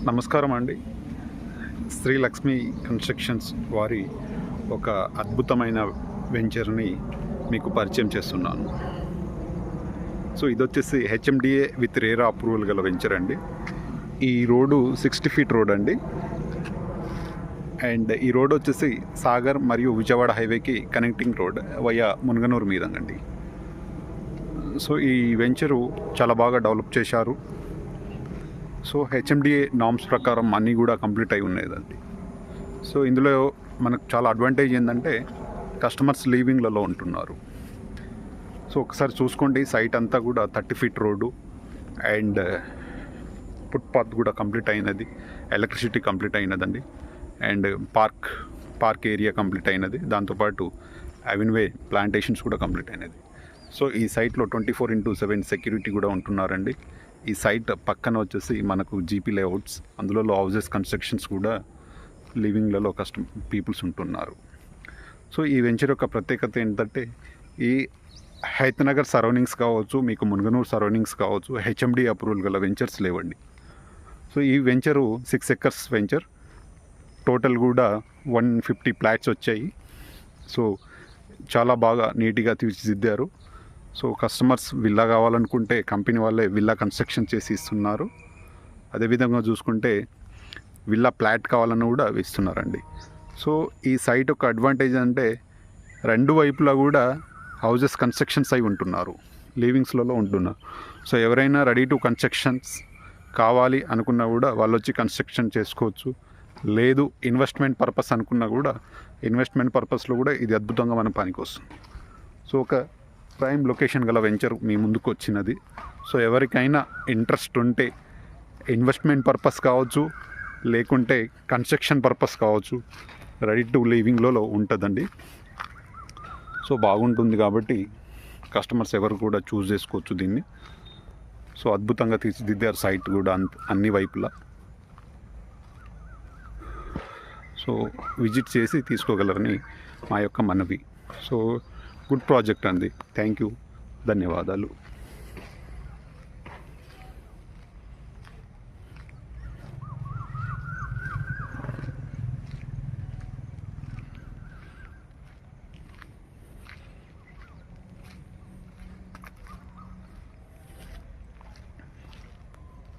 నమస్కారం అండి. శ్రీ లక్ష్మి కన్స్ట్రక్షన్స్ వారి ఒక అద్భుతమైన వెంచర్ని మీకు పరిచయం చేస్తున్నాను. సో ఇదొచ్చేసి హెచ్ఎండిఏ విత్ రేరా అప్రూవల్ గల వెంచర్ అండి. ఈ రోడ్డు 60 ఫీట్ రోడ్ అండి. అండ్ ఈ రోడ్ వచ్చేసి సాగర్ మరియు విజయవాడ హైవేకి కనెక్టింగ్ రోడ్ వయా మునగనూరు మీదండి. సో ఈ వెంచరు చాలా బాగా డెవలప్ చేశారు. సో హెచ్ఎండిఏ నామ్స్ ప్రకారం అన్నీ కూడా కంప్లీట్ అయి ఉన్నాయండి. సో ఇందులో మనకు చాలా అడ్వాంటేజ్ ఏంటంటే కస్టమర్స్ లీవింగ్లలో ఉంటున్నారు. సో ఒకసారి చూసుకోండి, సైట్ అంతా కూడా 30 ఫీట్ రోడ్డు అండ్ ఫుట్పాత్ కూడా కంప్లీట్ అయినది, ఎలక్ట్రిసిటీ కంప్లీట్ అయినదండి, అండ్ పార్క్ ఏరియా కంప్లీట్ అయినది, దాంతోపాటు అవెన్వే ప్లాంటేషన్స్ కూడా కంప్లీట్ అయినది. సో ఈ సైట్లో 24/7 సెక్యూరిటీ కూడా ఉంటున్నారండి. ఈ సైట్ పక్కన వచ్చేసి మనకు జీపీ లేఅవుట్స్, అందులో హౌజెస్ కన్స్ట్రక్షన్స్ కూడా లివింగ్లలో పీపుల్స్ ఉంటున్నారు. సో ఈ వెంచర్ యొక్క ప్రత్యేకత ఏంటంటే ఈ హైతనగర్ సరౌండింగ్స్ కావచ్చు, మీకు మునగనూరు సరౌండింగ్స్ కావచ్చు, హెచ్ఎండి అప్రూవల్ గల వెంచర్స్ లేవండి. సో ఈ వెంచరు 6 ఎకర్స్ వెంచర్, టోటల్ కూడా 150 ఫ్లాట్స్ వచ్చాయి. సో చాలా బాగా నీట్గా తీర్చిదిద్దారు. సో కస్టమర్స్ విల్లా కావాలనుకుంటే కంపెనీ వాళ్ళే విల్లా కన్స్ట్రక్షన్ చేసి ఇస్తున్నారు. అదేవిధంగా చూసుకుంటే విల్లా ఫ్లాట్ కావాలని కూడా ఇస్తున్నారండి. సో ఈ సైట్ యొక్క అడ్వాంటేజ్ అంటే రెండు వైపులా కూడా హౌజెస్ కన్స్ట్రక్షన్స్ అయి ఉంటున్నారు, లివింగ్స్లలో ఉంటున్నారు. సో ఎవరైనా రెడీ టు కన్స్ట్రక్షన్స్ కావాలి అనుకున్నా కూడా వాళ్ళు వచ్చి కన్స్ట్రక్షన్ చేసుకోవచ్చు. లేదు ఇన్వెస్ట్మెంట్ పర్పస్ అనుకున్నా కూడా ఇన్వెస్ట్మెంట్ పర్పస్లో కూడా ఇది అద్భుతంగా మన పనికి వస్తుంది. సో ఒక ప్రైమ్ లొకేషన్ గల వెంచర్ మీ ముందుకు వచ్చినది. సో ఎవరికైనా ఇంట్రెస్ట్ ఉంటే ఇన్వెస్ట్మెంట్ పర్పస్ కావచ్చు, లేకుంటే కన్స్ట్రక్షన్ పర్పస్ కావచ్చు, రెడీ టు లివింగ్లో ఉంటుందండి. సో బాగుంటుంది కాబట్టి కస్టమర్స్ ఎవరు కూడా చూస్ చేసుకోవచ్చు దీన్ని. సో అద్భుతంగా తీర్చిదిద్దారు సైట్ కూడా అన్ని వైపులా. సో విజిట్ చేసి తీసుకోగలరని మా యొక్క మనవి. సో గుడ్ ప్రాజెక్ట్ అండి. థ్యాంక్ యూ, ధన్యవాదాలు.